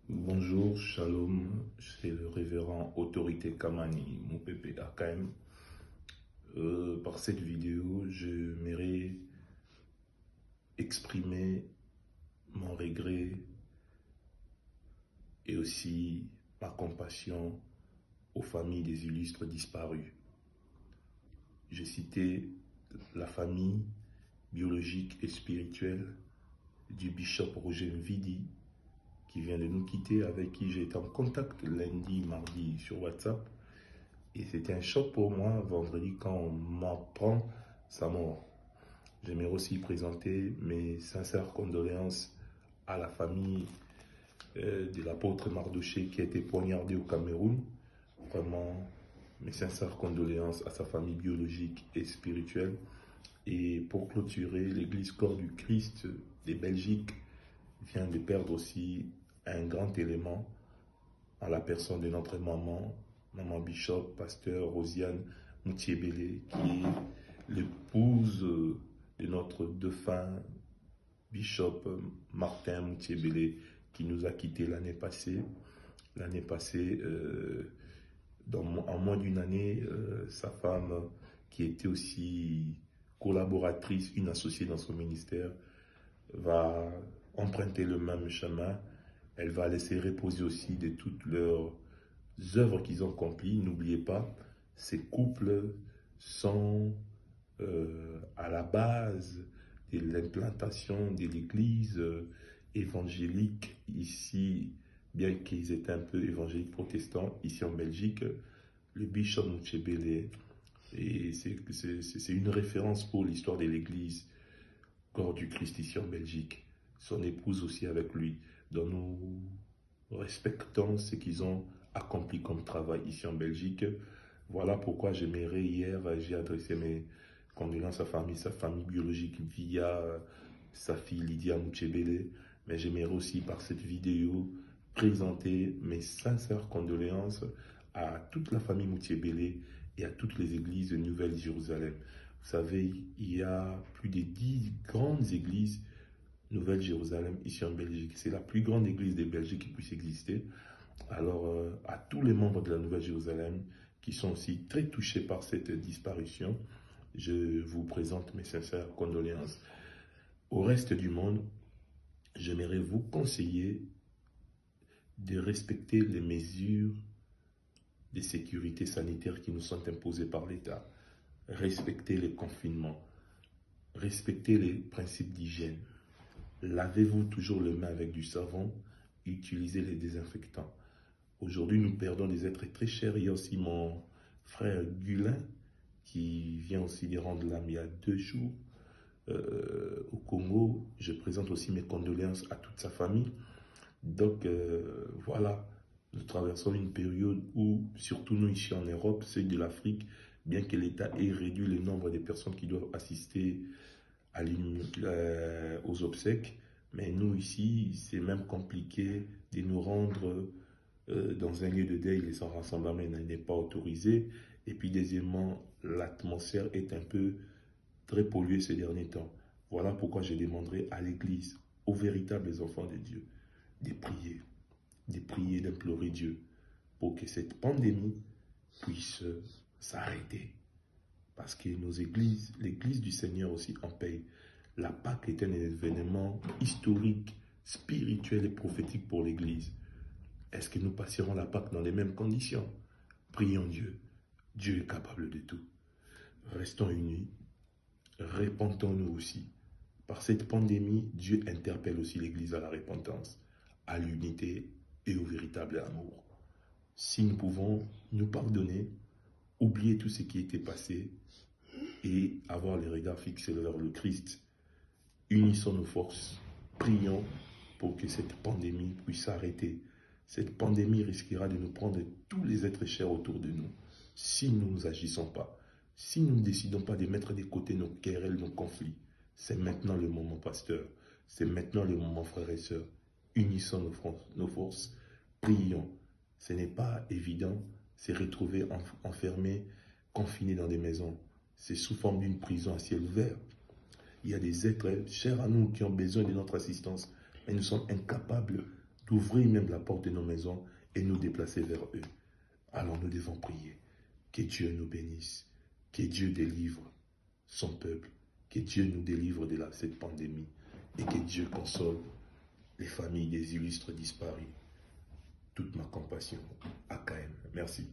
Bonjour, shalom, c'est le révérend Autorité Kamani, mon pépé AKM. Par cette vidéo, je m'aimerais exprimer mon regret et aussi ma compassion aux familles des illustres disparus. J'ai cité la famille biologique et spirituelle du bishop Roger Nvidi, qui vient de nous quitter, avec qui j'ai été en contact lundi, mardi sur WhatsApp. Et c'était un choc pour moi vendredi quand on m'apprend sa mort. J'aimerais aussi présenter mes sincères condoléances à la famille de l'apôtre Mardoché qui a été poignardé au Cameroun. Vraiment, mes sincères condoléances à sa famille biologique et spirituelle. Et pour clôturer, l'église Corps du Christ de Belgique vient de perdre aussi un grand élément en la personne de notre maman Bishop, pasteur Rosiane Moutiébélé, qui est l'épouse de notre défunt Bishop Martin Moutiébélé, qui nous a quittés l'année passée. L'année passée, en moins d'une année, sa femme, qui était aussi collaboratrice, une associée dans son ministère, va emprunter le même chemin. Elle va laisser reposer aussi de toutes leurs œuvres qu'ils ont accomplies. N'oubliez pas, ces couples sont à la base de l'implantation de l'église évangélique ici, bien qu'ils étaient un peu évangéliques protestants ici en Belgique. Le bishop Moutiébélé, et c'est une référence pour l'histoire de l'église Corps du Christ ici en Belgique. Son épouse aussi avec lui. Donc nous respectons ce qu'ils ont accompli comme travail ici en Belgique. Voilà pourquoi j'aimerais hier, j'ai adressé mes condoléances à sa famille biologique via sa fille Lydia Moutiébélé. Mais j'aimerais aussi par cette vidéo présenter mes sincères condoléances à toute la famille Moutiébélé et à toutes les églises de Nouvelle-Jérusalem. Vous savez, il y a plus de 10 grandes églises Nouvelle-Jérusalem ici en Belgique. C'est la plus grande église de Belgique qui puisse exister. Alors, à tous les membres de la Nouvelle-Jérusalem qui sont aussi très touchés par cette disparition, je vous présente mes sincères condoléances. Au reste du monde, j'aimerais vous conseiller de respecter les mesures de sécurité sanitaire qui nous sont imposées par l'État. Respectez les confinements. Respectez les principes d'hygiène. Lavez-vous toujours les mains avec du savon. Utilisez les désinfectants. Aujourd'hui, nous perdons des êtres très chers. Il y a aussi mon frère Gulin qui vient aussi de rendre l'âme il y a 2 jours au Congo. Je présente aussi mes condoléances à toute sa famille. Donc voilà, nous traversons une période où, surtout nous ici en Europe, ceux de l'Afrique, bien que l'État ait réduit le nombre de personnes qui doivent assister aux obsèques, mais nous ici, c'est même compliqué de nous rendre dans un lieu de deuil. Les rassemblements n'est pas autorisé. Et puis deuxièmement, l'atmosphère est un peu très polluée ces derniers temps. Voilà pourquoi je demanderai à l'Église, aux véritables enfants de Dieu, de prier, d'implorer Dieu pour que cette pandémie puisse s'arrêter. Parce que nos églises, l'église du Seigneur aussi en paye. La Pâque est un événement historique, spirituel et prophétique pour l'église. Est-ce que nous passerons la Pâque dans les mêmes conditions? Prions Dieu. Dieu est capable de tout. Restons unis. Répentons-nous aussi. Par cette pandémie, Dieu interpelle aussi l'église à la repentance, à l'unité et au véritable amour. Si nous pouvons nous pardonner, oublier tout ce qui était passé et avoir les regards fixés vers le Christ, unissons nos forces, prions pour que cette pandémie puisse s'arrêter. Cette pandémie risquera de nous prendre tous les êtres chers autour de nous si nous ne nous agissons pas, si nous ne décidons pas de mettre de côté nos querelles, nos conflits. C'est maintenant le moment, pasteur. C'est maintenant le moment, frères et sœurs. Unissons nos forces, prions. Ce n'est pas évident, c'est retrouver enfermés, confinés dans des maisons. C'est sous forme d'une prison à ciel ouvert. Il y a des êtres chers à nous qui ont besoin de notre assistance, mais nous sommes incapables d'ouvrir même la porte de nos maisons et nous déplacer vers eux. Alors nous devons prier. Que Dieu nous bénisse, que Dieu délivre son peuple, que Dieu nous délivre de cette pandémie et que Dieu console les familles des illustres disparus. Toute ma compassion à KM. Merci.